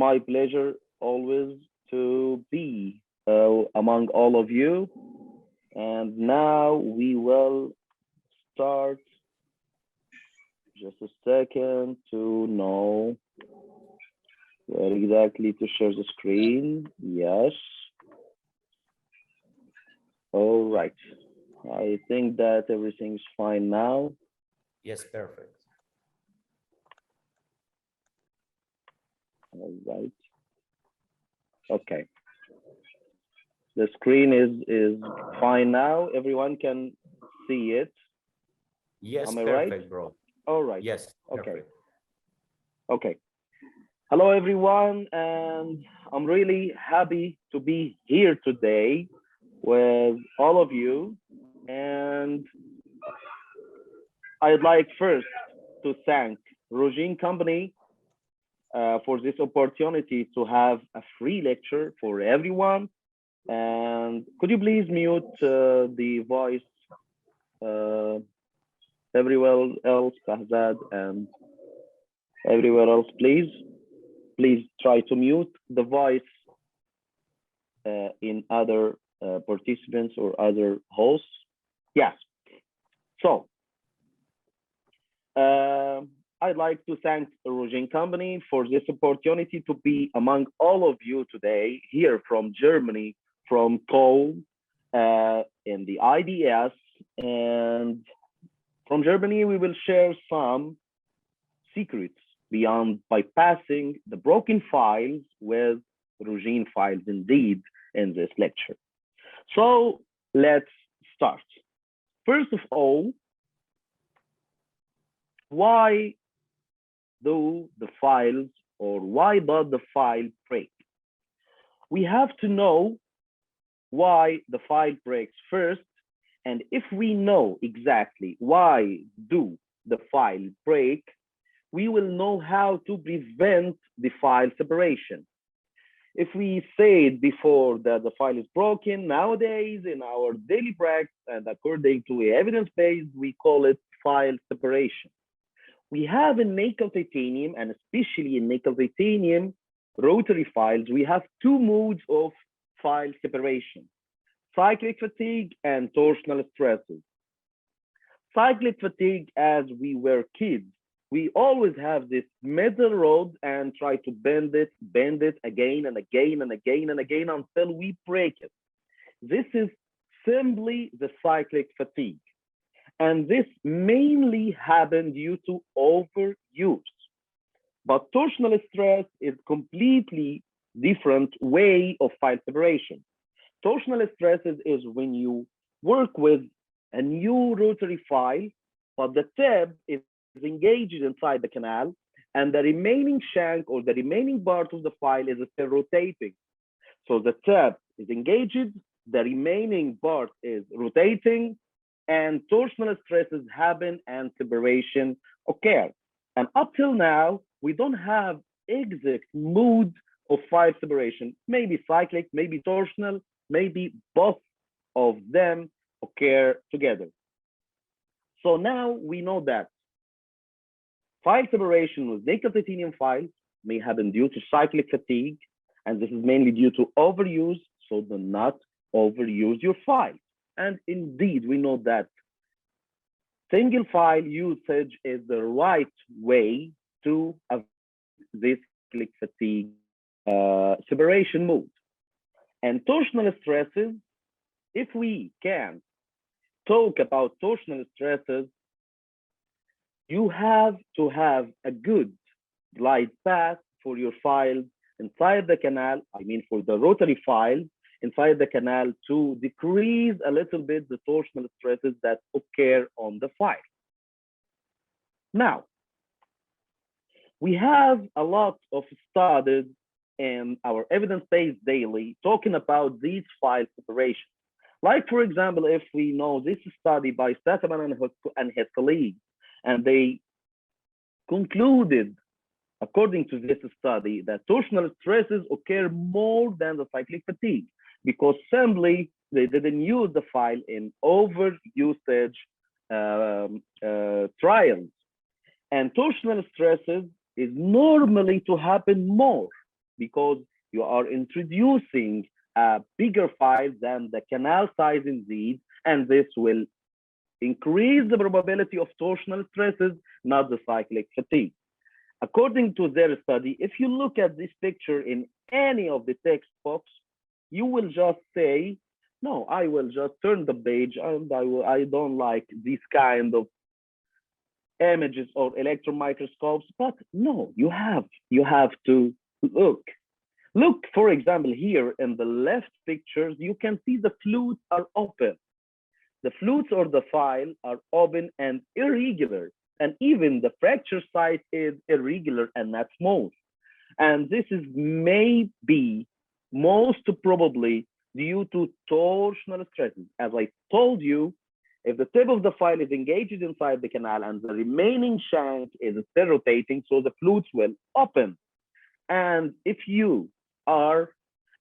my pleasure always to be among all of you. And now we will start. Just a second to know where exactly to share the screen. Yes. All right. I think that everything's fine now. Yes, perfect. All right. Okay. The screen is fine now. Everyone can see it. Yes, Am I perfect, right? bro. All right. Yes, Okay. perfect. Okay. Hello, everyone, and I'm really happy to be here today with all of you. And I'd like first to thank Rogin Company for this opportunity to have a free lecture for everyone. And could you please mute the voice everywhere else, Kahzad, and everywhere else, please? Please try to mute the voice in other participants or other hosts. Yes. So I'd like to thank the Rogin Company for this opportunity to be among all of you today here from Germany, from Cologne, in the IDS. And from Germany, we will share some secrets beyond bypassing the broken files with Rogin files indeed in this lecture. So let's start. First of all, why do the files or why does the file break? We have to know why the file breaks first. And if we know exactly why do the file break, we will know how to prevent the file separation. If we said before that the file is broken, nowadays in our daily practice and according to evidence-based, we call it file separation. We have in nickel titanium, and especially in nickel titanium rotary files, we have two modes of file separation: cyclic fatigue and torsional stresses. Cyclic fatigue, as we were kids, we always have this metal rod and try to bend it again and again and again and again until we break it. This is simply the cyclic fatigue. And this mainly happened due to overuse. But torsional stress is completely different way of file separation. Torsional stresses is when you work with a new rotary file, but the tip is engaged inside the canal, and the remaining shank or the remaining part of the file is still rotating. So the tip is engaged, the remaining part is rotating, and torsional stresses happen and separation occur. And up till now, we don't have exact mode of file separation, maybe cyclic, maybe torsional, maybe both of them occur together. So now we know that file separation with nickel titanium files may happen due to cyclic fatigue, and this is mainly due to overuse, so do not overuse your file. And indeed, we know that single file usage is the right way to avoid this cyclic fatigue separation mode. And torsional stresses, if we can talk about torsional stresses, you have to have a good glide path for your files inside the canal, I mean for the rotary files inside the canal, to decrease a little bit the torsional stresses that occur on the file. Now, we have a lot of studies in our evidence-based daily talking about these file separations. Like, for example, if we know this study by Sattapan and his colleagues, and they concluded, according to this study, that torsional stresses occur more than the cyclic fatigue, because simply they didn't use the file in overusage trials. And torsional stresses is normally to happen more because you are introducing a bigger file than the canal size indeed, and this will increase the probability of torsional stresses, not the cyclic fatigue. According to their study, if you look at this picture in any of the textbooks, you will just say, no, I will just turn the page and I don't like these kind of images or electron microscopes, but no, you have to look. Look, for example, here in the left pictures, you can see the flutes are open. The flutes or the file are open and irregular. And even the fracture site is irregular and not smooth. And this is maybe most probably due to torsional stresses. As I told you, if the tip of the file is engaged inside the canal and the remaining shank is still rotating, so the flutes will open. And if you are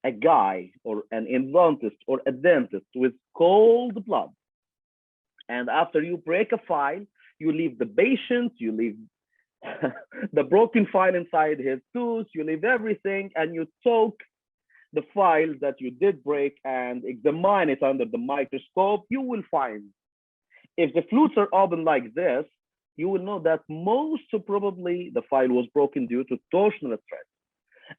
a guy or an endodontist or a dentist with cold blood, and after you break a file, you leave the patient, you leave the broken file inside his tooth, you leave everything, and you took the file that you did break and examine it under the microscope, you will find if the flutes are open like this, you will know that most probably the file was broken due to torsional stress.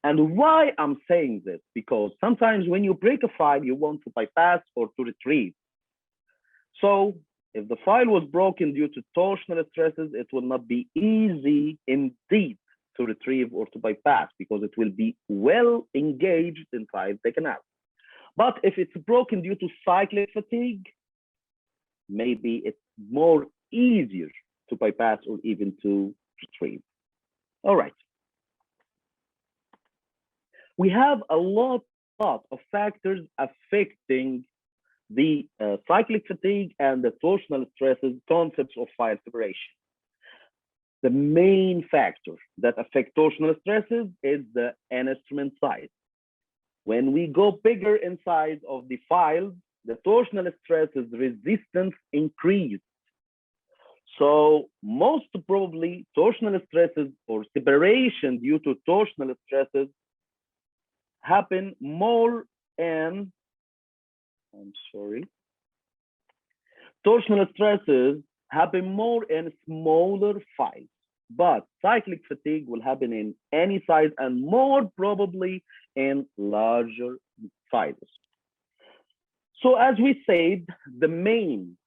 And why I'm saying this? Because sometimes when you break a file, you want to bypass or to retrieve. So if the file was broken due to torsional stresses, it will not be easy indeed to retrieve or to bypass because it will be well engaged inside the canal. But if it's broken due to cyclic fatigue, maybe it's more easier to bypass or even to retrieve. All right. We have a lot of factors affecting the cyclic fatigue and the torsional stresses concepts of file separation. The main factor that affects torsional stresses is the instrument size. When we go bigger in size of the files, the torsional stresses resistance increase. So most probably torsional stresses or separation due to torsional stresses happen more in, torsional stresses happen more in smaller files, but cyclic fatigue will happen in any size and more probably in larger sizes. So as we said, the main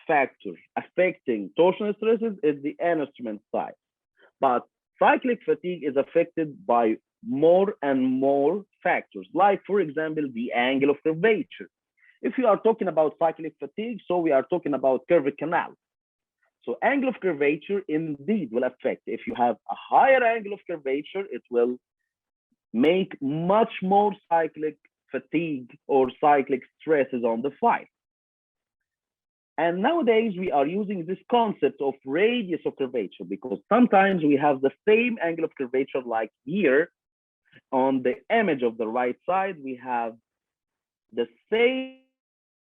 factor affecting torsional stresses is the instrument size, but cyclic fatigue is affected by more and more factors, like for example, the angle of curvature. If you are talking about cyclic fatigue, so we are talking about curved canal. So angle of curvature indeed will affect. If you have a higher angle of curvature, it will make much more cyclic fatigue or cyclic stresses on the file. And nowadays we are using this concept of radius of curvature because sometimes we have the same angle of curvature like here on the image of the right side, we have the same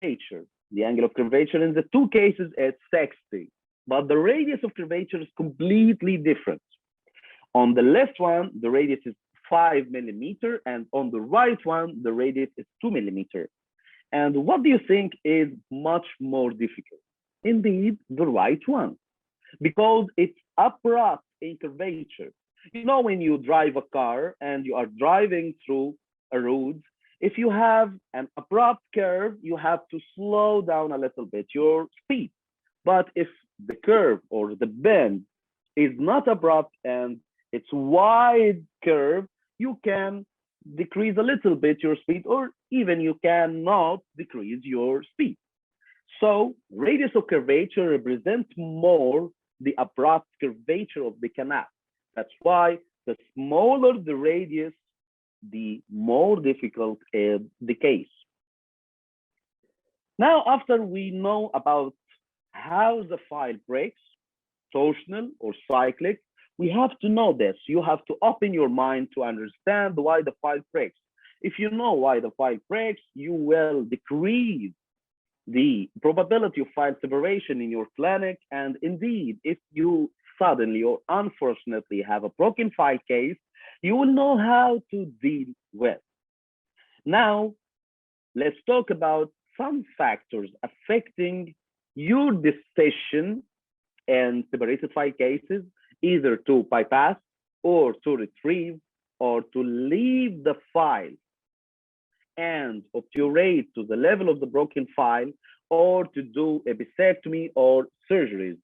curvature. The angle of curvature in the two cases is 60, but the radius of curvature is completely different. On the left one, the radius is 5 millimeter, and on the right one, the radius is 2 millimeter. And what do you think is much more difficult? Indeed, the right one, because it's abrupt in curvature. You know, when you drive a car and you are driving through a road, if you have an abrupt curve, you have to slow down a little bit your speed. But if the curve or the bend is not abrupt and it's wide curve, you can decrease a little bit your speed, or even you cannot decrease your speed. So radius of curvature represents more the abrupt curvature of the canal. That's why the smaller the radius, the more difficult is the case. Now, after we know about how the file breaks, torsional or cyclic, we have to know this. You have to open your mind to understand why the file breaks. If you know why the file breaks, you will decrease the probability of file separation in your clinic. And indeed, if you suddenly or unfortunately have a broken file case, You will know how to deal with. Now, let's talk about some factors affecting your decision in separated file cases, either to bypass or to retrieve or to leave the file and obturate to the level of the broken file, or to do a bisectomy or surgeries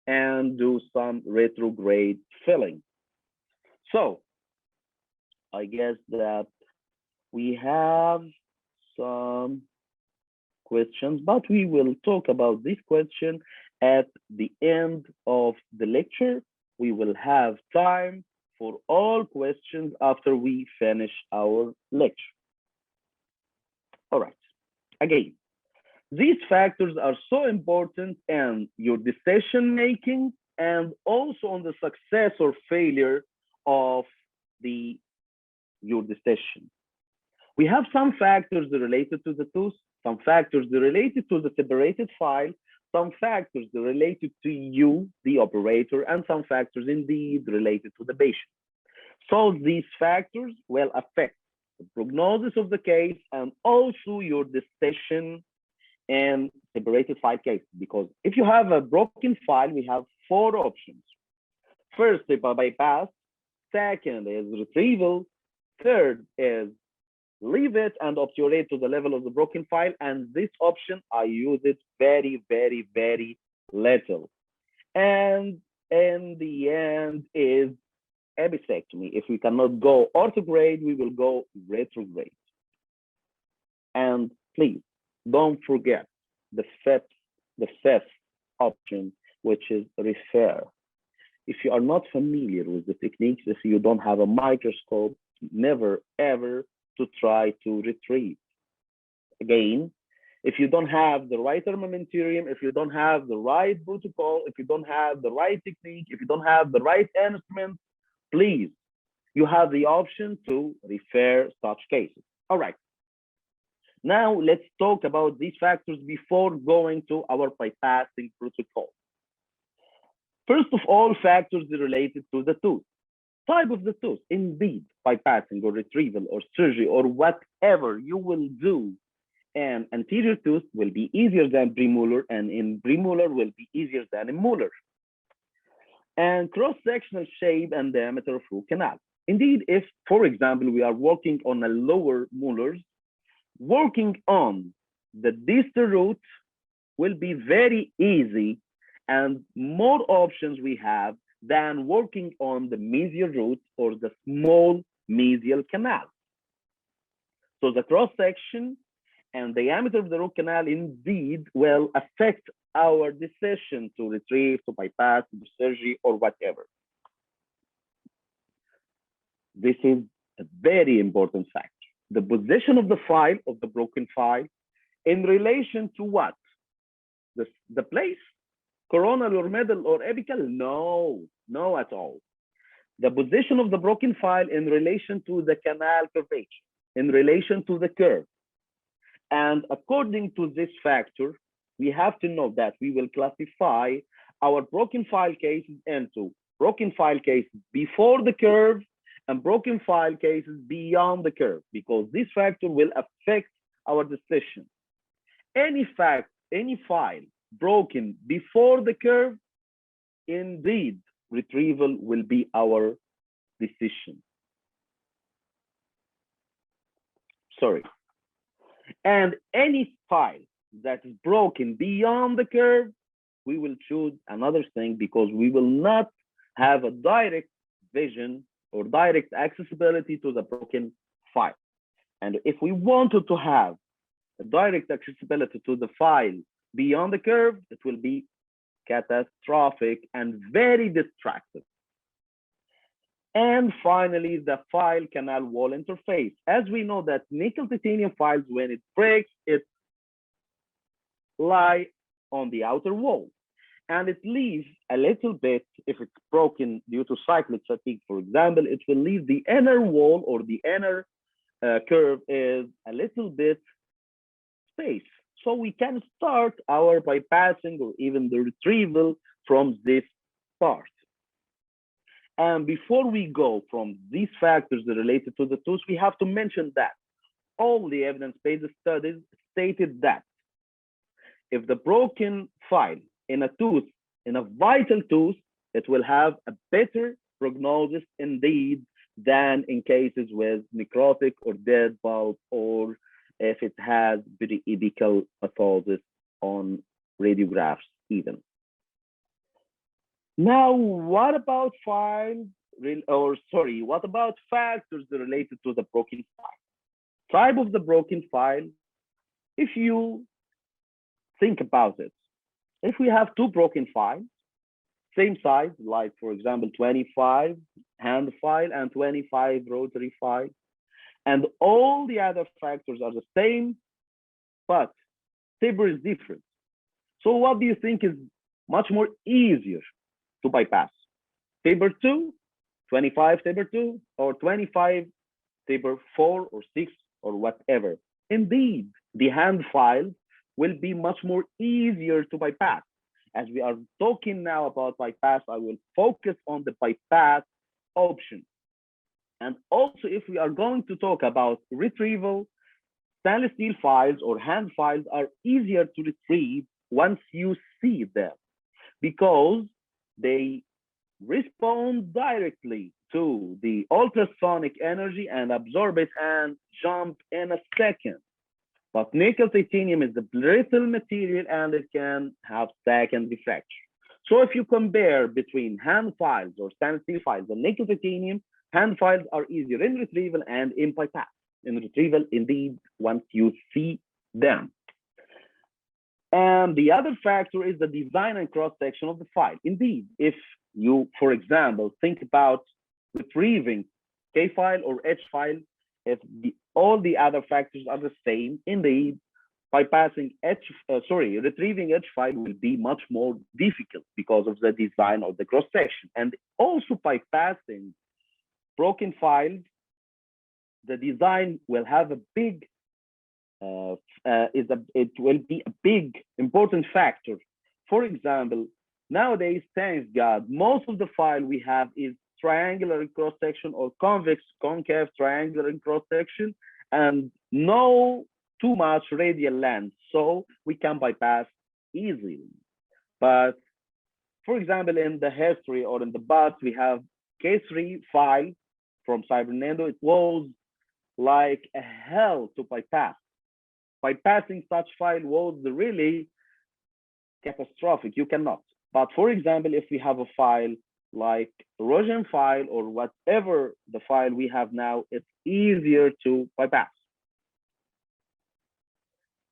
and do some retrograde filling. So I guess that we have some questions, but we will talk about this question at the end of the lecture. We will have time for all questions after we finish our lecture. All right. Again, these factors are so important in your decision making and also on the success or failure of your decision. We have some factors related to the tooth, some factors related to the separated file, some factors related to you, the operator, and some factors indeed related to the patient. So these factors will affect the prognosis of the case and also your decision in separated file cases. Because if you have a broken file, we have four options. First is bypass, second is retrieval, third is leave it and obturate to the level of the broken file. And this option, I use it very, very, very little. And in the end is a bisectomy. If we cannot go orthograde, we will go retrograde. And please don't forget the fifth option, which is refer. If you are not familiar with the techniques, if you don't have a microscope, never ever to try to retrieve. Again, if you don't have the right armamentarium, if you don't have the right protocol, if you don't have the right technique, if you don't have the right instrument, please, you have the option to refer such cases. All right. Now let's talk about these factors before going to our bypassing protocol. First of all, factors related to the tooth. Type of the tooth, indeed, bypassing or retrieval or surgery or whatever you will do, and anterior tooth will be easier than premolar, and in premolar will be easier than in molar. And cross-sectional shape and diameter of root canal. Indeed, if, for example, we are working on a lower molars, working on the distal root will be very easy and more options we have than working on the mesial root or the small mesial canal. So the cross-section and diameter of the root canal indeed will affect our decision to retrieve, to bypass, to do surgery, or whatever. This is a very important factor. The position of the file, of the broken file, in relation to what? The place? Coronal or middle or apical? No, no at all. The position of the broken file in relation to the canal curvature, in relation to the curve. And according to this factor, we have to know that we will classify our broken file cases into broken file cases before the curve and broken file cases beyond the curve, because this factor will affect our decision. Any file broken before the curve, indeed, retrieval will be our decision. Sorry. And any file that is broken beyond the curve, we will choose another thing, because we will not have a direct vision or direct accessibility to the broken file. And if we wanted to have a direct accessibility to the file beyond the curve, it will be catastrophic and very distracting. And finally, the file canal wall interface. As we know that nickel titanium files, when it breaks, it lie on the outer wall. And it leaves a little bit, if it's broken due to cyclic fatigue, for example, it will leave the inner wall or the inner curve is a little bit space. So we can start our bypassing or even the retrieval from this part. And before we go from these factors related to the tooth, we have to mention that all the evidence-based studies stated that if the broken file in a tooth, in a vital tooth, it will have a better prognosis indeed than in cases with necrotic or dead pulp, or if it has periapical pathosis on radiographs even. Now, what about what about factors related to the broken file? Type of the broken file, if you think about it, if we have two broken files, same size, like for example, 25 hand file and 25 rotary file, and all the other factors are the same, but taper is different. So what do you think is much more easier to bypass? Taper 2, 25 taper 2, or 25 taper 4 or 6 or whatever? Indeed, the hand file will be much more easier to bypass. As we are talking now about bypass, I will focus on the bypass option. And also, if we are going to talk about retrieval, stainless steel files or hand files are easier to retrieve once you see them, because they respond directly to the ultrasonic energy and absorb it and jump in a second. But nickel titanium is a brittle material and it can have secondary fracture. So if you compare between hand files or stainless steel files and nickel titanium, hand files are easier in retrieval and in bypass. In retrieval, indeed, once you see them. And the other factor is the design and cross-section of the file. Indeed, if you, for example, think about retrieving K file or H file, if all the other factors are the same, indeed, retrieving H file will be much more difficult because of the design of the cross section. And also bypassing broken files, the design will have a big, it will be a big important factor. For example, nowadays, thanks God, most of the file we have is triangular in cross section or convex, concave, triangular in cross section, and no too much radial length, so we can bypass easily. But for example, in the history or in the past, we have K3 file from Endo. It was like a hell to bypass. Bypassing such file was really catastrophic. You cannot. But for example, if we have a file like Rogin file or whatever the file we have now, it's easier to bypass.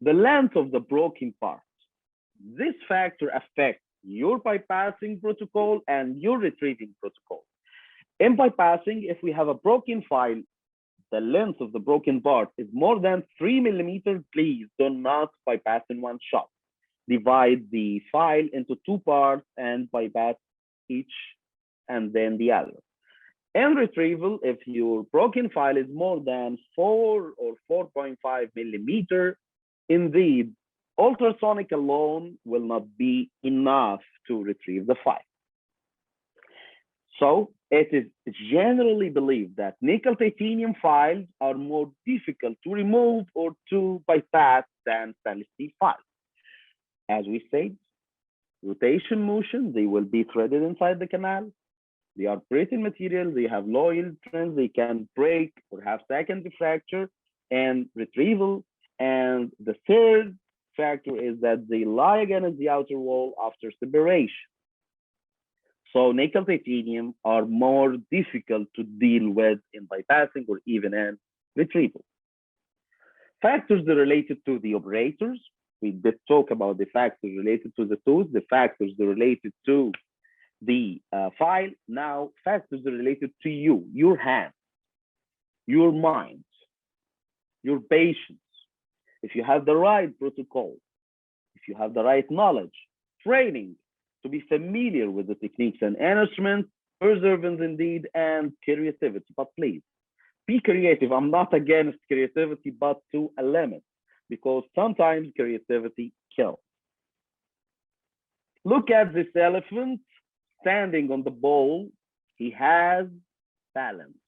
The length of the broken part. This factor affects your bypassing protocol and your retrieving protocol. In bypassing, if we have a broken file, the length of the broken part is more than 3 millimeters, please do not bypass in one shot. Divide the file into two parts and bypass each and then the other. In retrieval, if your broken file is more than 4 or 4.5 millimeter, indeed, ultrasonic alone will not be enough to retrieve the file. So it is generally believed that nickel titanium files are more difficult to remove or to bypass than stainless steel files. As we said, rotation motion, they will be threaded inside the canal. They are brittle material, they have low yield strength, they can break or have secondary fracture and retrieval. And the third factor is that they lie against the outer wall after separation. So nickel titanium are more difficult to deal with in bypassing or even in retrieval. Factors related to the operators. We did talk about the factors related to the tooth, the factors related to the file. Now, factors related to you, your hands, your mind, your patience. If you have the right protocol, if you have the right knowledge, training to be familiar with the techniques and instruments, perseverance indeed, and creativity. But please, be creative. I'm not against creativity, but to a limit, because sometimes creativity kills. Look at this elephant standing on the bowl he has balance.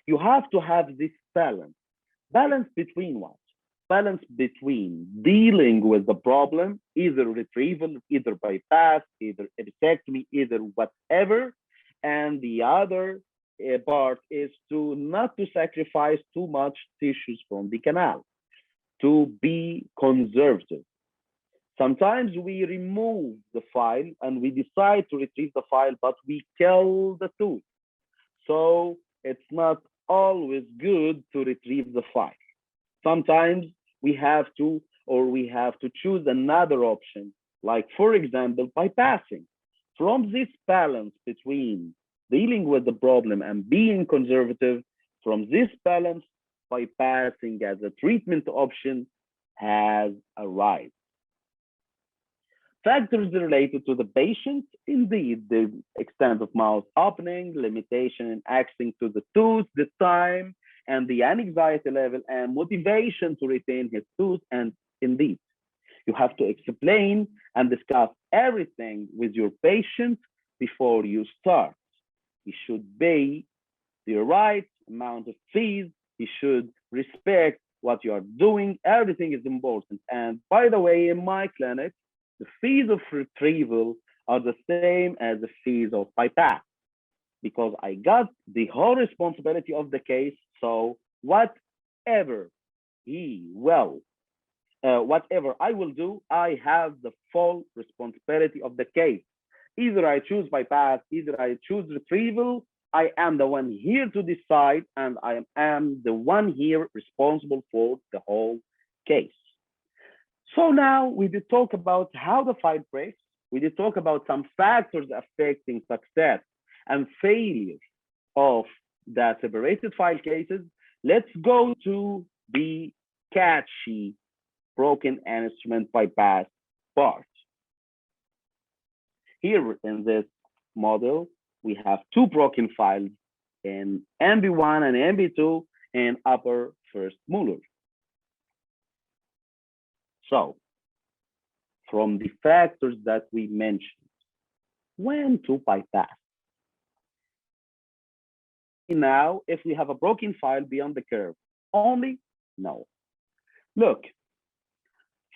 You have to have this balance. Balance between what? Balance between dealing with the problem, either retrieval, either bypass, either epithectomy, either whatever, and the other part is to not to sacrifice too much tissues from the canal, to be conservative. Sometimes we remove the file and we decide to retrieve the file, but we kill the tooth. So it's not always good to retrieve the file. Sometimes we have to, or we have to choose another option, like for example, bypassing. From this balance between dealing with the problem and being conservative, from this balance, bypassing as a treatment option has arisen. Factors related to the patient, indeed, the extent of mouth opening, limitation in accessing to the tooth, the time, and the anxiety level and motivation to retain his tooth. And indeed, you have to explain and discuss everything with your patient before you start. He should pay the right amount of fees. He should respect what you are doing. Everything is important. And by the way, in my clinic, the fees of retrieval are the same as the fees of bypass because I got the whole responsibility of the case. So whatever whatever I will do, I have the full responsibility of the case. Either I choose bypass, either I choose retrieval, I am the one here to decide, and I am the one here responsible for the whole case. So now we did talk about how the file breaks. We did talk about some factors affecting success and failure of the separated file cases. Let's go to the catchy broken instrument bypass part. Here in this model, we have two broken files in MB1 and MB2 in upper first molar. So, from the factors that we mentioned, when to bypass? Now, if we have a broken file beyond the curve, only? No. Look,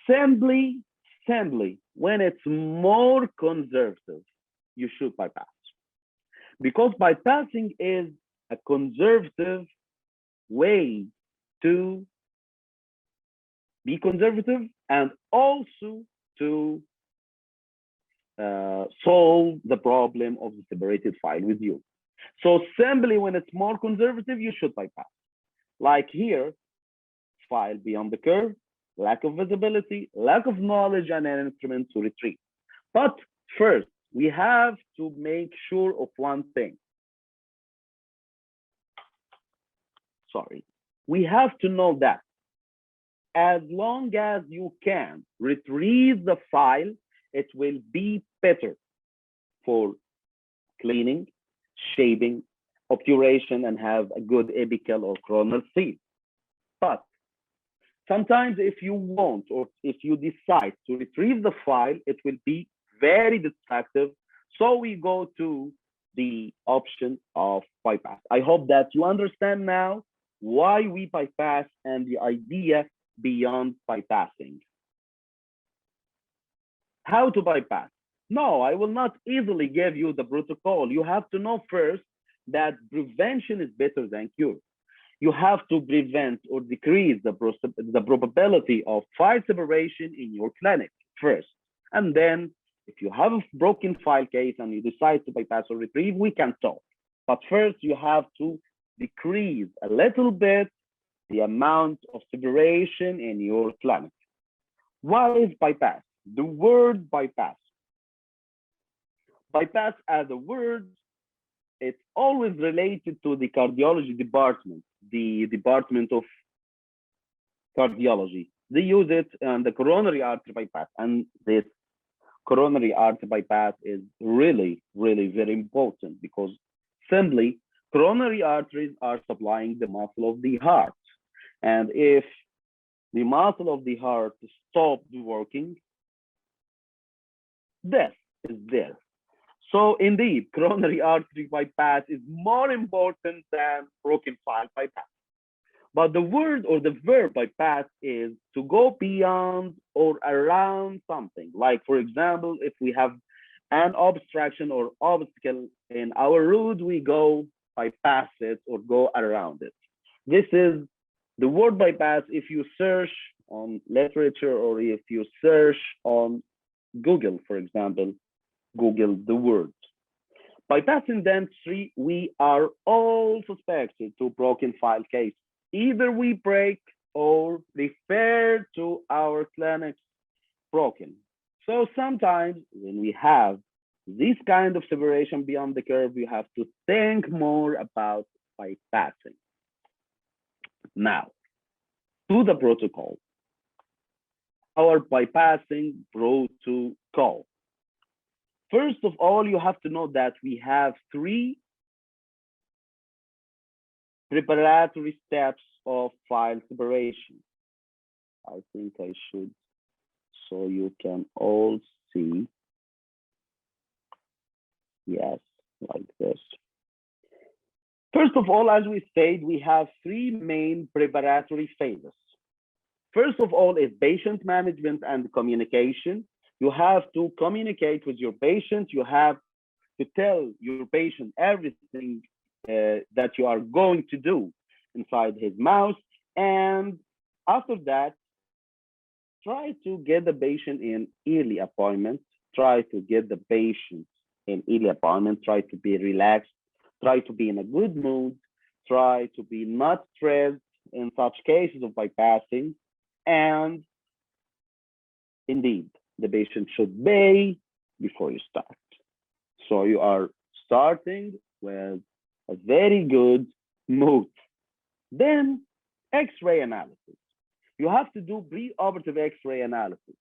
simply, when it's more conservative, you should bypass. Because bypassing is a conservative way to be conservative and also to solve the problem of the separated file with you. So simply when it's more conservative, you should bypass. Like here, file beyond the curve, lack of visibility, lack of knowledge and an instrument to retrieve. But first, we have to make sure of one thing. Sorry. We have to know that as long as you can retrieve the file, it will be better for cleaning, shaping, obturation, and have a good apical or coronal seal. But sometimes if you want or if you decide to retrieve the file, it will be very distractive. So we go to the option of bypass. I hope that you understand now why we bypass and the idea beyond bypassing. How to bypass? No, I will not easily give you the protocol. You have to know first that prevention is better than cure. You have to prevent or decrease the probability of file separation in your clinic first. And then if you have a broken file case and you decide to bypass or retrieve, we can talk. But first you have to decrease a little bit the amount of separation in your clinic. What is bypass? The word bypass. Bypass as a word, it's always related to the cardiology department, the department of cardiology. They use it on the coronary artery bypass. And this coronary artery bypass is really, really very important because simply coronary arteries are supplying the muscle of the heart. And if the muscle of the heart stops working, death is there. So indeed, coronary artery bypass is more important than broken file bypass. But the word or the verb bypass is to go beyond or around something. Like, for example, if we have an obstruction or obstacle in our road, we go bypass it or go around it. This is the word bypass. If you search on literature or if you search on Google, for example, Google the word. Bypassing dentistry, we are all suspected to broken file case. Either we break or refer to our clinics broken. So sometimes when we have this kind of separation beyond the curve, you have to think more about bypassing. Now, to the protocol. Our bypassing protocol. First of all, you have to know that we have 3 preparatory steps of file separation. I think I should, so you can all see. Yes, like this. First of all, as we said, we have 3 main preparatory phases. First of all is patient management and communication. You have to communicate with your patient. You have to tell your patient everything that you are going to do inside his mouth. And after that, try to get the patient in early appointment. Try to get the patient in early appointment. Try to be relaxed. Try to be in a good mood. Try to be not stressed in such cases of bypassing. And indeed, the patient should pay before you start. So you are starting with a very good mood. Then X-ray analysis. You have to do preoperative X-ray analysis.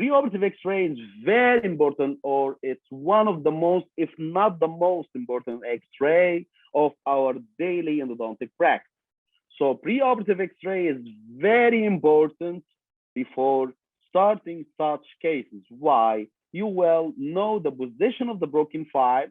Preoperative X-ray is very important, or it's one of the most, if not the most important X-ray of our daily endodontic practice. So preoperative X-ray is very important before starting such cases. Why? You will know the position of the broken file,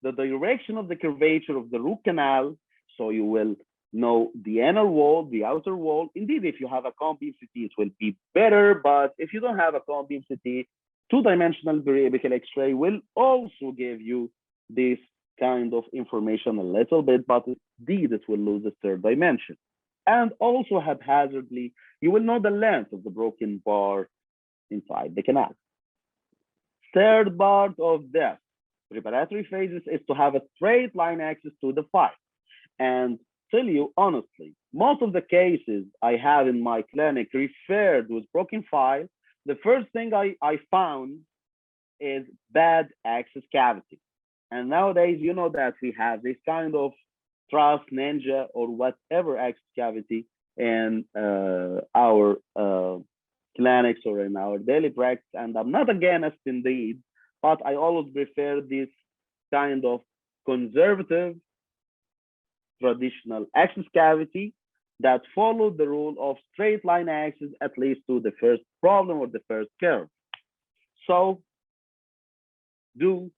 the direction of the curvature of the root canal, so you will know the inner wall, the outer wall. Indeed, if you have a combeam CT, it will be better, but if you don't have a combeam CT, 2-dimensional periapical X-ray will also give you this kind of information a little bit, but indeed it will lose the 3rd dimension. And also haphazardly, you will know the length of the broken bar inside the canal. 3rd part of this preparatory phases is to have a straight line access to the file. And tell you honestly, most of the cases I have in my clinic referred with broken file, the first thing I found is bad access cavity. And nowadays, you know that we have this kind of Trust, Ninja, or whatever access cavity in our clinics or in our daily practice. And I'm not against indeed, but I always prefer this kind of conservative, traditional access cavity that follow the rule of straight line access, at least to the first problem or the first curve. So do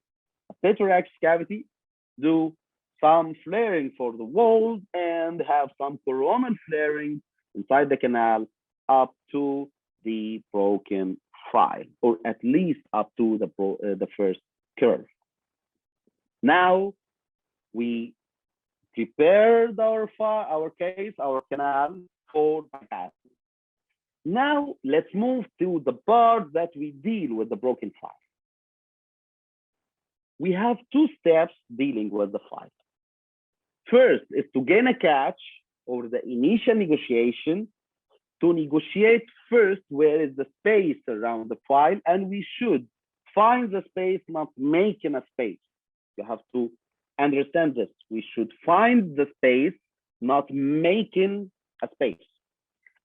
a better access cavity, do some flaring for the walls, and have some coronal flaring inside the canal up to the broken file, or at least up to the first curve. Now we prepared our case, our canal for bypassing. Now let's move to the part that we deal with the broken file. We have 2 steps dealing with the file. First is to gain a catch, or the initial negotiation, to negotiate first where is the space around the file, and we should find the space, not making a space. You have to understand this. We should find the space, not making a space.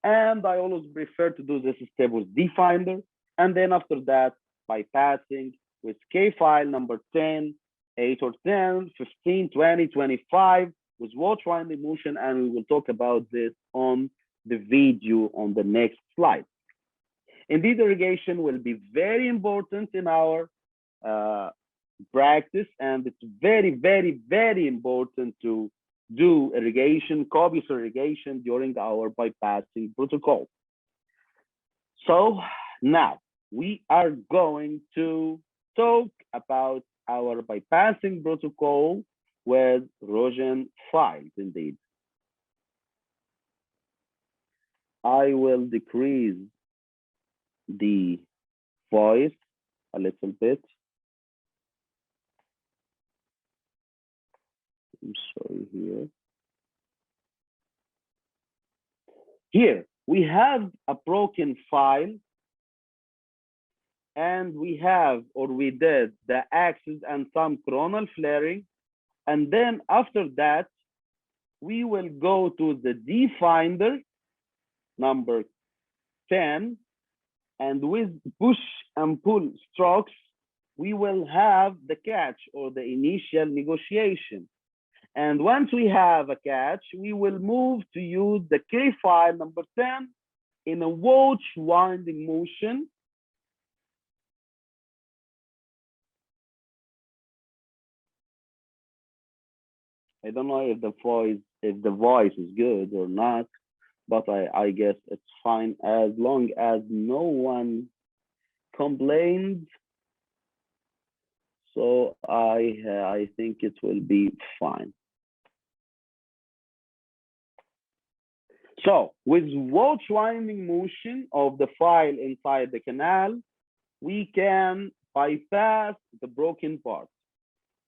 And I always prefer to do this step with DFinder, and then after that, bypassing with K file number 10, 8 or 10, 15, 20, 25 with watch winding motion, and we will talk about this on the video on the next slide. Indeed, irrigation will be very important in our practice, and it's very, very, very important to do irrigation, copious irrigation during our bypassing protocol. So now we are going to talk about our bypassing protocol with Rogin files indeed. I will decrease the voice a little bit. I'm sorry here. Here we have a broken file, and we have, or we did, the axis and some coronal flaring. And then after that, we will go to the definder number 10, and with push and pull strokes, we will have the catch or the initial negotiation. And once we have a catch, we will move to use the K file number 10 in a watch winding motion. I don't know if the voice is good or not, but I guess it's fine as long as no one complains. So I think it will be fine. So with watch winding motion of the file inside the canal, we can bypass the broken part.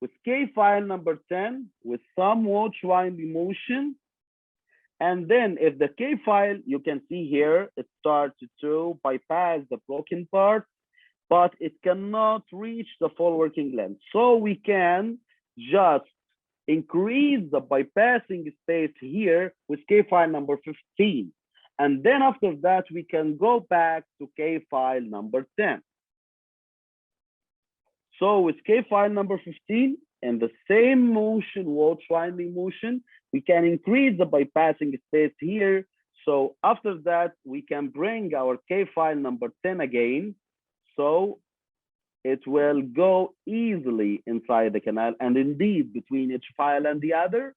With K file number 10, with some watch winding motion, and then if the K file, you can see here, it starts to bypass the broken part, but it cannot reach the full working length. So we can just increase the bypassing space here with K file number 15. And then after that, we can go back to K file number 10. So with K file number 15, in the same motion, watch winding motion, we can increase the bypassing space here. So after that, we can bring our K file number 10 again. So it will go easily inside the canal, and indeed between each file and the other,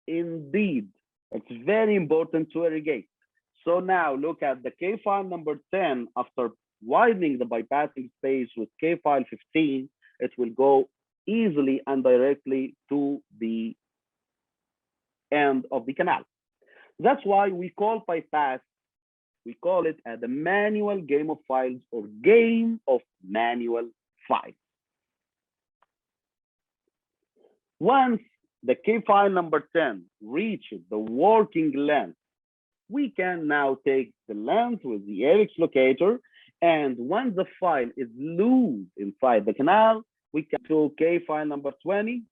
indeed, it's very important to irrigate. So now look at the K file number 10. After widening the bypassing space with K file 15, it will go easily and directly to the end of the canal. That's why we call bypass, we call it the manual game of files or game of manual files. Once the K file number 10 reaches the working length, we can now take the length with the apex locator, and once the file is loose inside the canal, we can do K file number 20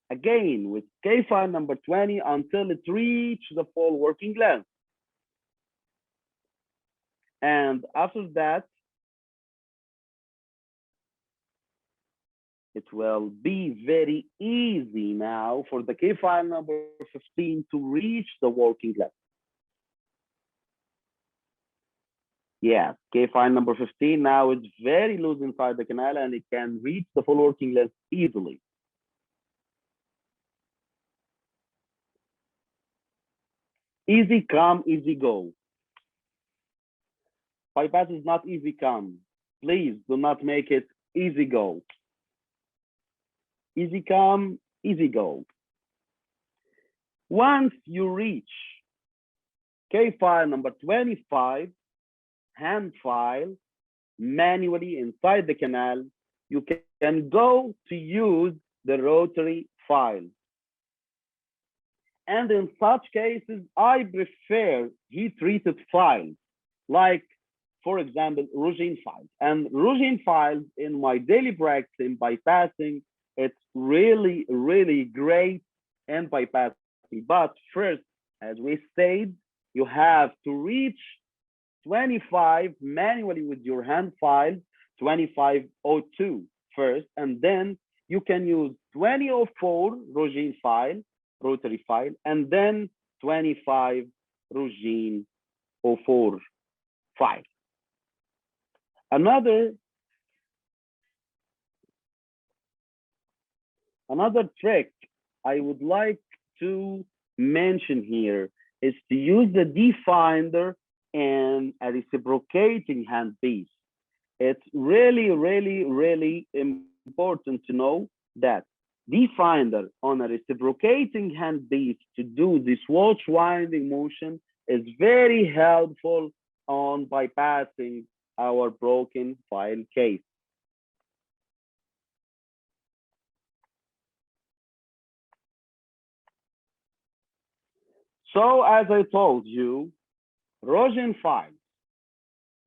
again with K file number 20 until it reaches the full working length. And after that, it will be very easy now for the K file number 15 to reach the working length. Yeah, K file number 15 now is very loose inside the canal, and it can reach the full working length easily. Easy come, easy go. Bypass is not easy come. Please do not make it easy go. Easy come, easy go. Once you reach K file number 25, hand file, manually inside the canal, you can go to use the rotary file. And in such cases, I prefer heat-treated files, like, for example, Rogin files. And Rogin files in my daily practice in bypassing, it's really, really great in bypassing. But first, as we said, you have to reach 25 manually with your hand file, 2502 first, and then you can use 2004 Rogin file, rotary file, and then 25 Rogin 04 file. Another Another trick I would like to mention here is to use the D-finder and a reciprocating handpiece. It's really, really, really important to know that D-finder on a reciprocating handpiece to do this watch winding motion is very helpful on bypassing our broken file case. So as I told you, Rogin files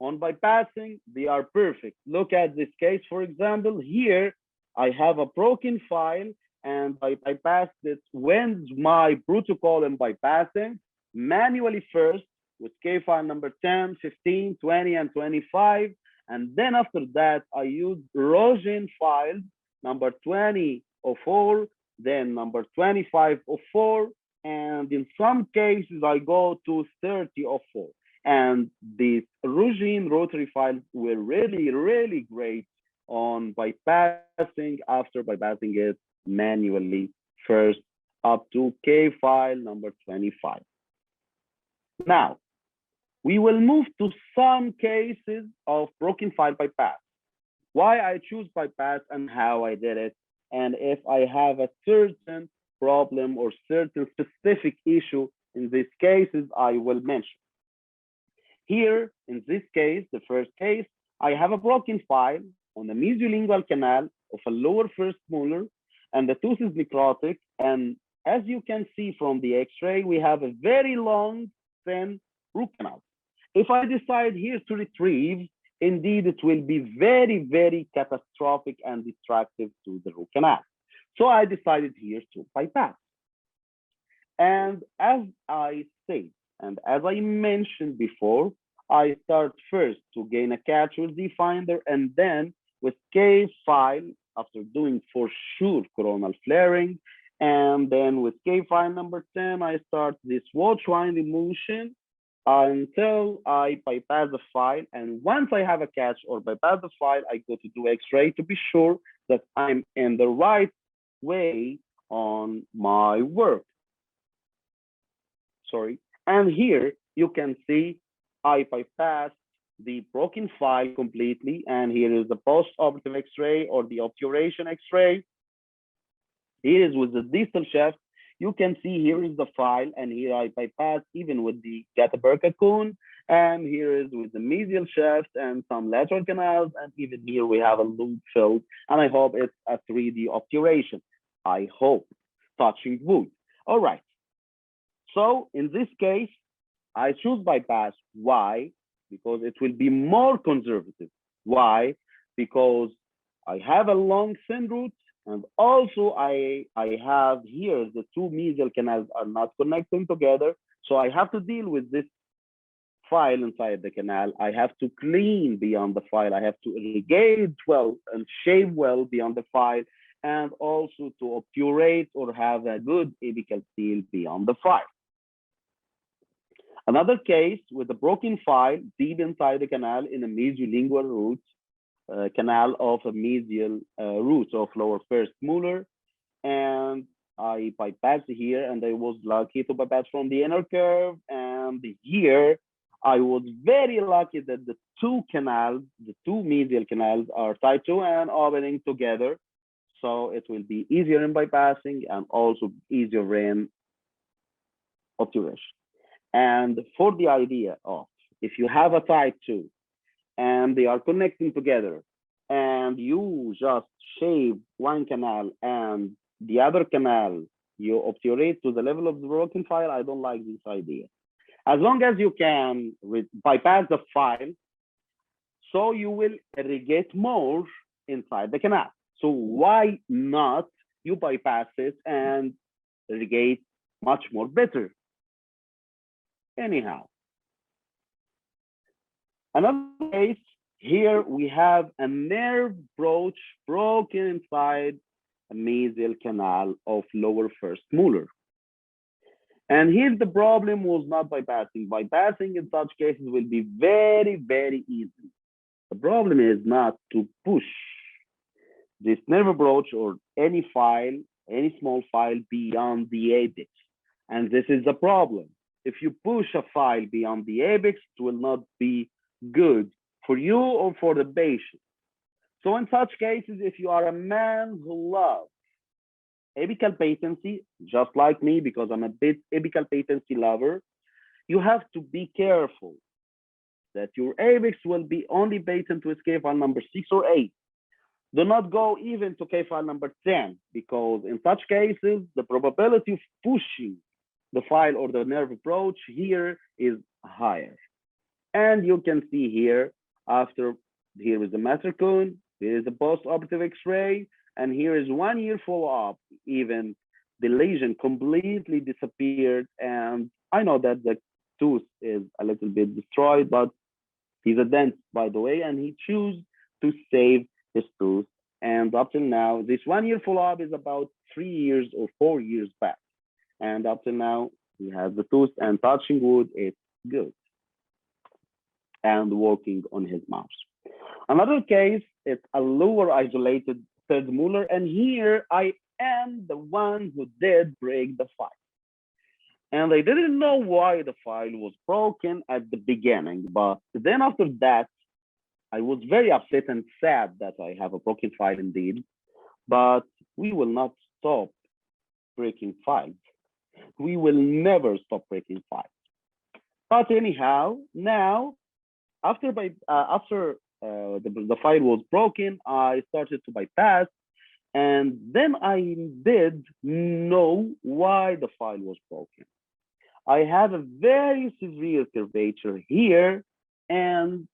on bypassing, they are perfect. Look at this case, for example, here I have a broken file and I bypassed it. When's my protocol in bypassing? Manually first with K file number 10, 15, 20, and 25. And then after that, I use Rogin files number 20 of 4, then number 25 of 4, and in some cases, I go to 30 of 4. And these Rogin rotary files were really, really great on bypassing after bypassing it manually first up to K file number 25. Now, we will move to some cases of broken file bypass. Why I choose bypass and how I did it, and if I have a certain problem or certain specific issue in these cases, I will mention. Here, in this case, the first case, I have a broken file on the mesiolingual canal of a lower first molar, and the tooth is necrotic. And as you can see from the X-ray, we have a very long, thin root canal. If I decide here to retrieve, indeed, it will be very, very catastrophic and destructive to the root canal. So I decided here to bypass. And as I said, and as I mentioned before, I start first to gain a catch with D-finder, and then with K file, after doing for sure coronal flaring, and then with K file number 10, I start this watch winding motion until I bypass the file. And once I have a catch or bypass the file, I go to do X-ray to be sure that I'm in the right way on my work. Sorry. And here you can see I bypassed the broken file completely. And here is the post-operative X-ray or the obturation X-ray. Here is with the distal shaft. You can see here is the file, and here I bypass even with the Gataberka cone. And here is with the medial shaft and some lateral canals. And even here we have a loop filled. And I hope it's a 3D obturation. I hope, touching wood. All right. So in this case, I choose bypass. Why? Because it will be more conservative. Why? Because I have a long thin root, and also I have here the two medial canals are not connecting together. So I have to deal with this file inside the canal. I have to clean beyond the file. I have to irrigate well and shave well beyond the file, and also to obturate or have a good apical seal beyond the file. Another case with a broken file deep inside the canal in a mesiolingual root, canal of a medial root of lower first molar. And I bypassed here, and I was lucky to bypass from the inner curve. And here, I was very lucky that the two canals, the two medial canals are tied to and opening together. So it will be easier in bypassing and also easier in obturation. And for the idea of if you have a type 2 and they are connecting together and you just shave one canal and the other canal you obturate to the level of the broken file, I don't like this idea. As long as you can bypass the file, so you will irrigate more inside the canal. So why not you bypass it and irrigate much more better? Anyhow, another case, here we have a nerve brooch broken inside a mesial canal of lower first molar. And here the problem was not bypassing. Bypassing in such cases will be very, very easy. The problem is not to push this nerve approach or any file, any small file beyond the apex. And this is the problem. If you push a file beyond the apex, it will not be good for you or for the patient. So in such cases, if you are a man who loves apical patency, just like me, because I'm a bit apical patency lover, you have to be careful that your apex will be only patent with K file number 6 or 8. Do not go even to K file number 10, because in such cases, the probability of pushing the file or the nerve approach here is higher. And you can see here, here is the master cone, here is the post-operative X-ray, and here is 1 year follow-up. Even the lesion completely disappeared. And I know that the tooth is a little bit destroyed, but he's a dentist, by the way, and he chose to save his tooth. And up till now, this 1 year follow-up is about 3 years or 4 years back. And up till now, he has the tooth, and touching wood, it's good. And working on his mouth. Another case, it's a lower isolated third molar, and here I am the one who did break the file. And I didn't know why the file was broken at the beginning, but then after that, I was very upset and sad that I have a broken file indeed, but we will not stop breaking files. We will never stop breaking files. But anyhow, now, after the file was broken, I started to bypass, and then I did know why the file was broken. I have a very severe curvature here, and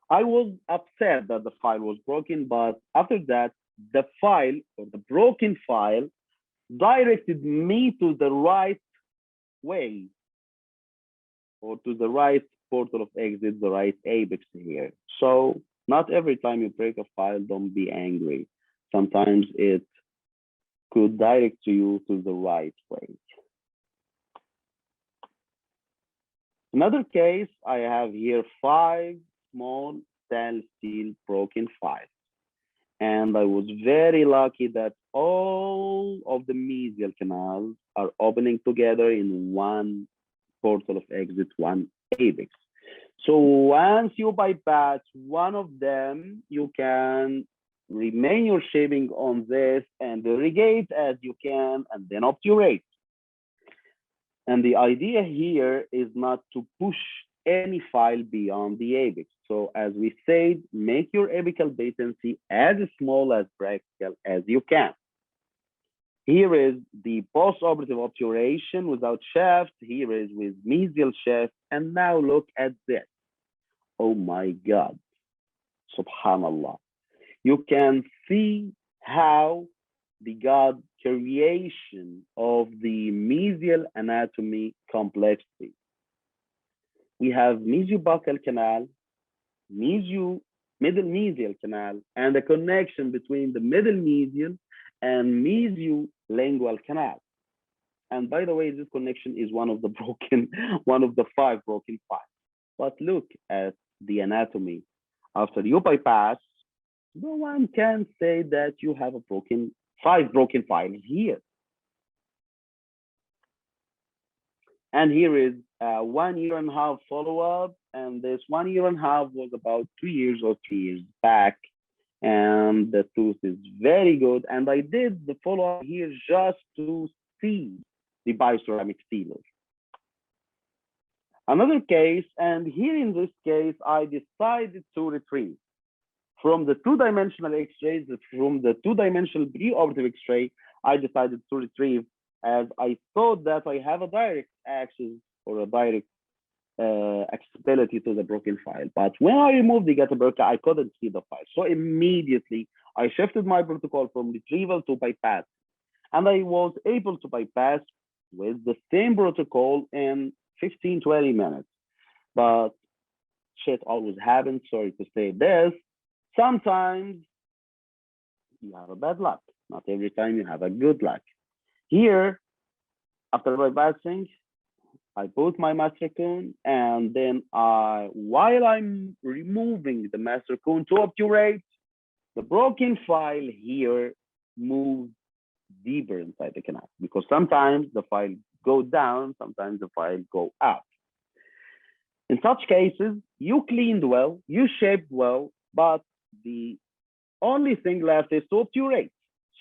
I was upset that the file was broken, but after that, the file or the broken file directed me to the right way or to the right portal of exit, the right apex here. So not every time you break a file, don't be angry. Sometimes it could direct you to the right way. Another case, I have here 5 small stainless steel broken files. And I was very lucky that all of the mesial canals are opening together in one portal of exit, one apex. So once you bypass one of them, you can remain your shaping on this and irrigate as you can, and then obturate. And the idea here is not to push any file beyond the apex. So as we said, make your apical patency as small as practical as you can. Here is the post-operative obturation without shaft. Here is with mesial shaft. And now look at this. Oh my God, subhanallah. You can see how the God creation of the mesial anatomy complexity. We have mesiobuccal canal, middle mesial canal, and a connection between the middle mesial and mesiolingual canal. And by the way, this connection is one of the 5 broken files. But look at the anatomy. After you bypass, no one can say that you have 5 broken files here. And here is 1 year and a half follow-up. And this 1 year and a half was about 2 years or 3 years back. And the tooth is very good. And I did the follow-up here just to see the bioceramic sealer. Another case, and here in this case, I decided to retrieve from the 2-dimensional X-rays, from the 2-dimensional preoperative X-ray, I decided to retrieve as I thought that I have a direct access or a direct accessibility to the broken file. But when I removed the Gataberka, I couldn't see the file. So immediately I shifted my protocol from retrieval to bypass. And I was able to bypass with the same protocol in 15, 20 minutes. But shit always happens, sorry to say this. Sometimes you have a bad luck. Not every time you have a good luck. Here, after bypassing, I put my master cone, and then while I'm removing the master cone to obturate, The broken file here moves deeper inside the canal because sometimes the file go down, sometimes the file go up. In such cases, you cleaned well, you shaped well, but the only thing left is to obturate.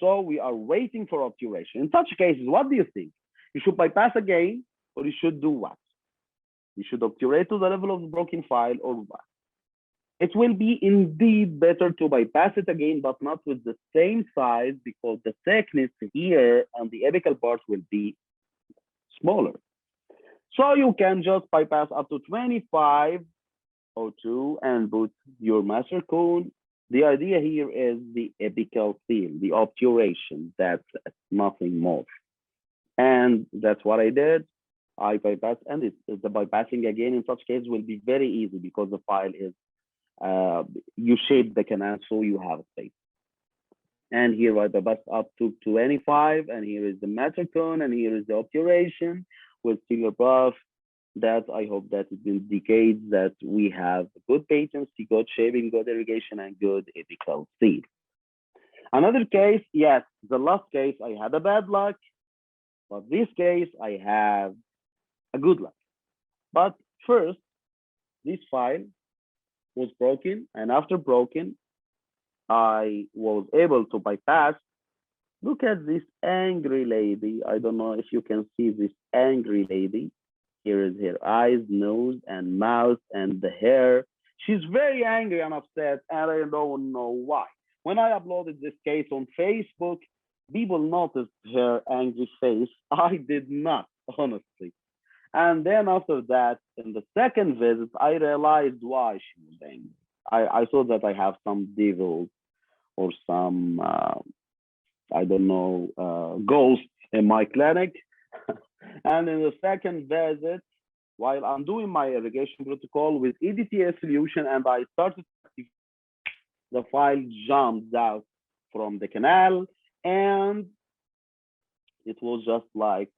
So we are waiting for obturation. In such cases, what do you think? You should bypass again, or you should do what? You should obturate to the level of the broken file, or what? It will be indeed better to bypass it again, but not with the same size because the thickness here and the apical part will be smaller. So you can just bypass up to 25 O2 and put your master cone. The idea here is the apical seal, the obturation. That's nothing more. And that's what I did. I bypassed, and the bypassing again in such case will be very easy because the file is, you shape the canal so you have space. And here I bypassed up to 25, and here is the master cone, and here is the obturation with steel buff. That I hope that it indicates that we have good patency, good shaping, good irrigation, and good apical seal. Another case, yes, the last case I had a bad luck, but this case I have a good luck. But first, this file was broken, and after broken, I was able to bypass. Look at this angry lady. I don't know if you can see this angry lady. Here is her eyes, nose, and mouth, and the hair. She's very angry and upset, and I don't know why. When I uploaded this case on Facebook, people noticed her angry face. I did not, honestly. And then after that, in the second visit, I realized why she was angry. I saw that I have some devil or some, I don't know, ghost in my clinic. And in the second visit, while I'm doing my irrigation protocol with EDTA solution, and I started, the file jumped out from the canal, and it was just like,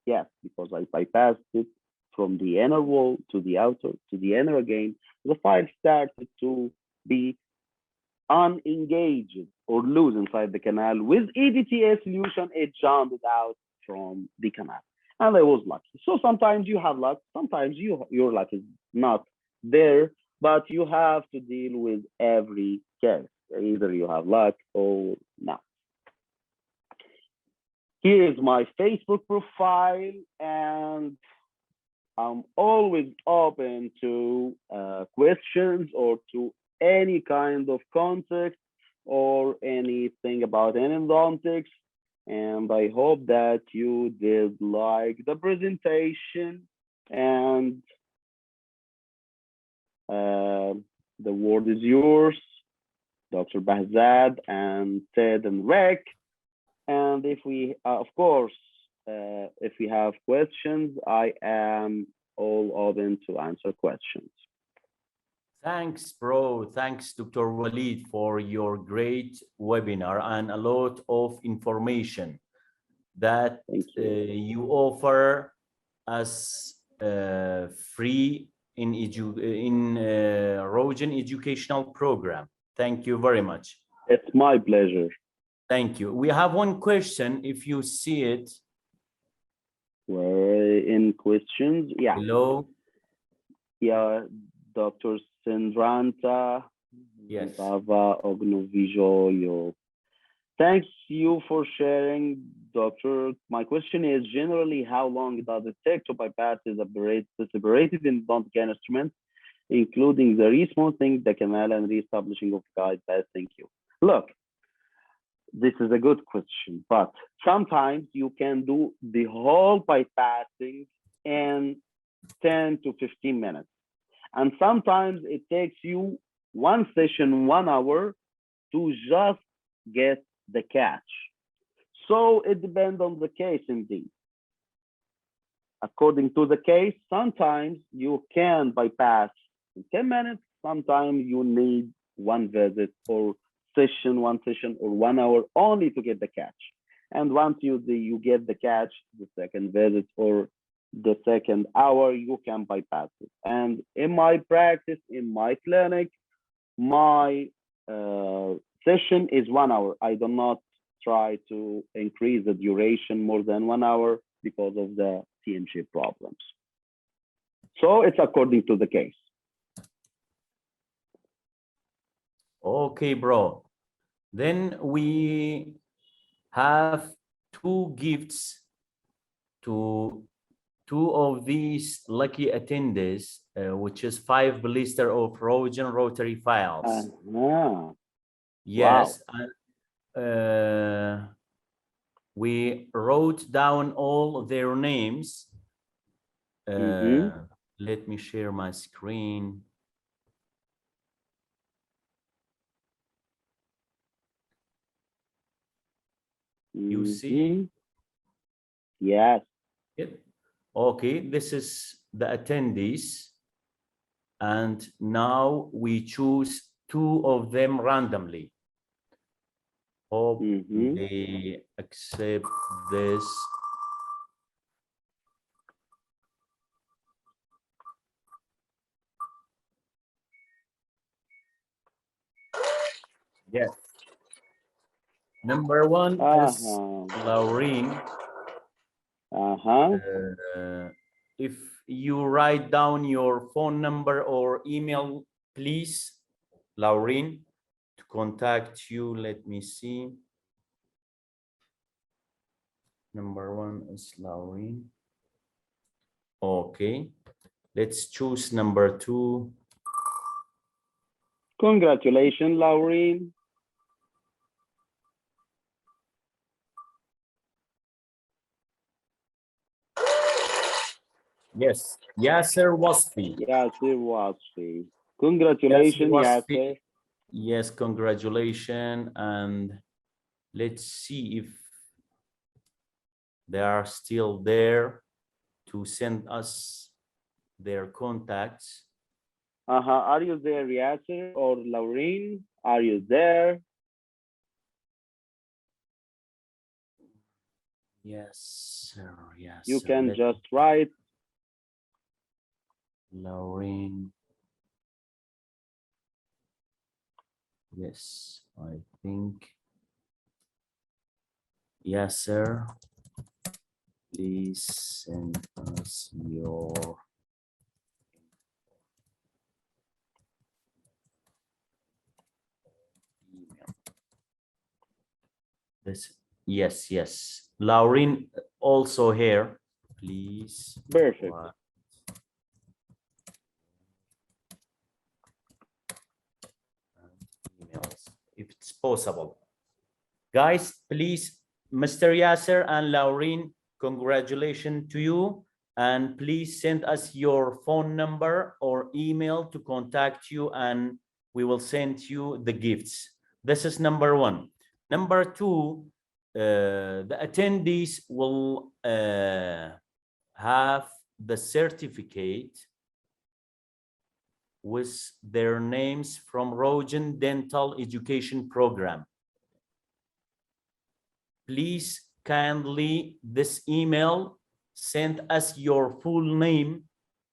yes, because I bypassed it from the inner wall to the outer, to the inner again, the file started to be unengaged or loose inside the canal. With EDTA solution, it jumped out from the canal, and I was lucky. So sometimes you have luck, sometimes your luck is not there, but you have to deal with every case. Either you have luck or not. Here is my Facebook profile, and I'm always open to questions or to any kind of context or anything about endodontics. And I hope that you did like the presentation, and the word is yours, Dr. Bahzad and Ted and Rick. And if we, of course, if we have questions, I am all open to answer questions. Thanks, bro. Thanks, Dr. Waleed, for your great webinar and a lot of information that you offer us free in Rogin educational program. Thank you very much. It's my pleasure. Thank you. We have one question, if you see it. We're in questions. Yeah. Hello. Yeah, Dr. Sendranta. Yes. Bava Ognovijoyo. Thanks you for sharing, Doctor. My question is, generally, how long does it take to bypass the separated endodontic instruments, including the resmoothing the canal and reestablishing of guide path? Thank you. Look, this is a good question, but sometimes you can do the whole bypassing in 10 to 15 minutes. And sometimes it takes you one session, 1 hour to just get the catch. So it depends on the case indeed. According to the case, sometimes you can bypass in 10 minutes, sometimes you need one visit or one session or 1 hour only to get the catch. And once you get the catch, the second visit or the second hour, you can bypass it. And in my practice, in my clinic, my session is 1 hour. I do not try to increase the duration more than 1 hour because of the TNG problems. So it's according to the case. Okay, bro. Then we have 2 gifts to 2 of these lucky attendees, which is 5 blister of Rogin rotary files. Yes, Wow. and, we wrote down all their names. Let me share my screen. You see? Yes. Okay, this is the attendees. And now we choose 2 of them randomly. Hope they accept this. Yes. Number 1 is Laureen. If you write down your phone number or email, please, Laureen, to contact you. Let me see. Number 1 is Laureen. Okay. Let's choose number 2. Congratulations, Laureen. Yes, Yasser Wasfi. Yasser Wasfi. Congratulations, Yasser. Yes, congratulations. And let's see if they are still there to send us their contacts. Are you there, Yasser or Laureen? Are you there? Yes, sir. Yes. You can just write. Laureen. Yes, I think. Yes, sir. Please send us your email. This, yes. Laureen also here, please. Perfect. Emails, if it's possible. Guys, please, Mr. Yasser and Laureen, congratulations to you. And please send us your phone number or email to contact you, and we will send you the gifts. This is number 1. Number 2, the attendees will have the certificate with their names from Rogin Dental Education Program. Please kindly this email, send us your full name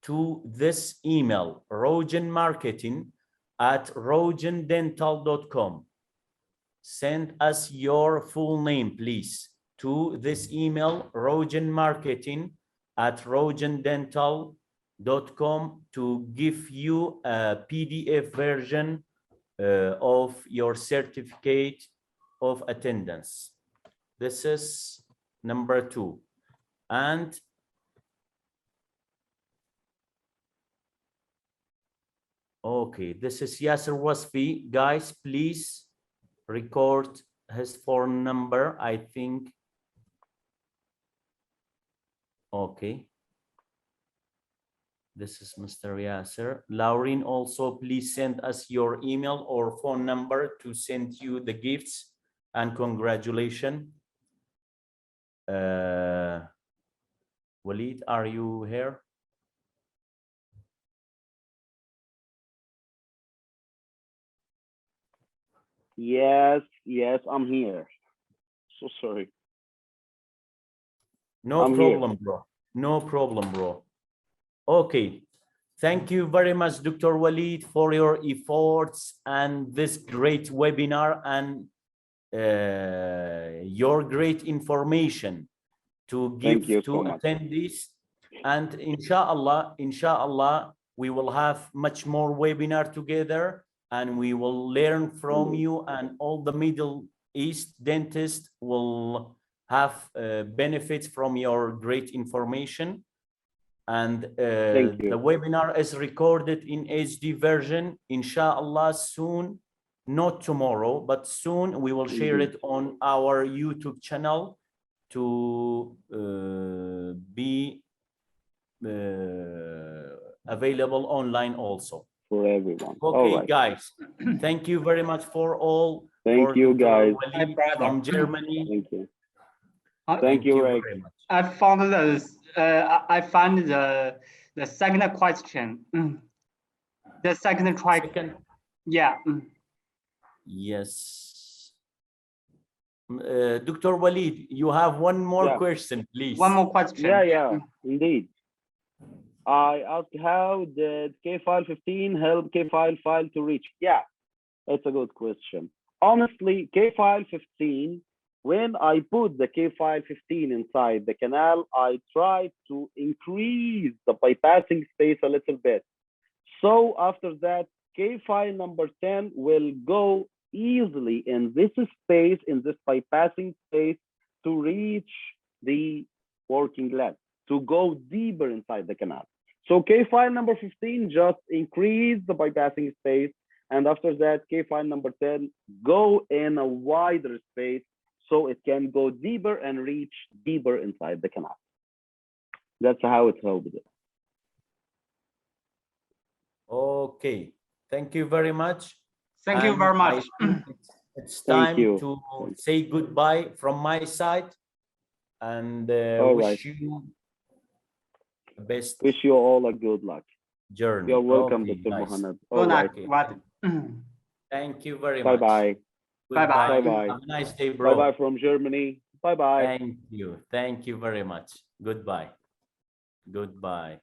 to this email, roginmarketing@rogindental.com. Send us your full name, please, to this email, roginmarketing@rogindental.com, to give you a PDF version of your certificate of attendance. This is number 2. And okay, this is Yasser Wasfi. Guys, please record his phone number, I think. Okay. This is Mr. Yasser. Laureen, also, please send us your email or phone number to send you the gifts, and congratulations. Waleed, are you here? Yes, I'm here. So sorry. No problem, bro. No problem, bro. Okay. Thank you very much, Dr. Waleed, for your efforts and this great webinar and your great information to give to attendees. And inshallah, we will have much more webinar together, and we will learn from you, and all the Middle East dentists will have benefits from your great information. And the webinar is recorded in HD version, inshallah, soon, not tomorrow, but soon we will share it on our YouTube channel to be available online also. For everyone. Okay, guys, thank you very much for all. Thank you, guys. From Germany. Thank you. Thank you very much. I found the second question. The second try. Yeah. Yes. Dr. Waleed, you have one more question, please. One more question. Yeah, indeed. I asked, how did K-file 15 help K-file file to reach? Yeah, it's a good question. Honestly, K-file 15, when I put the K-file 15 inside the canal, I tried to increase the bypassing space a little bit. So after that, K-file number 10 will go easily in this space, in this bypassing space, to reach the working lens, to go deeper inside the canal. So K-file number 15 just increase the bypassing space, and after that, K-file number 10 go in a wider space so it can go deeper and reach deeper inside the canal. That's how it helped it. Okay, thank you very much. Thank you very much. It's time to say goodbye from my side, and wish you the best. Wish you all a good luck. Journey. You're welcome, Okay, Dr. Mohammed. Good night. Thank you very much. Bye-bye. Bye-bye. Have a nice day, bro. Bye-bye from Germany. Bye-bye. Thank you. Thank you very much. Goodbye. Goodbye.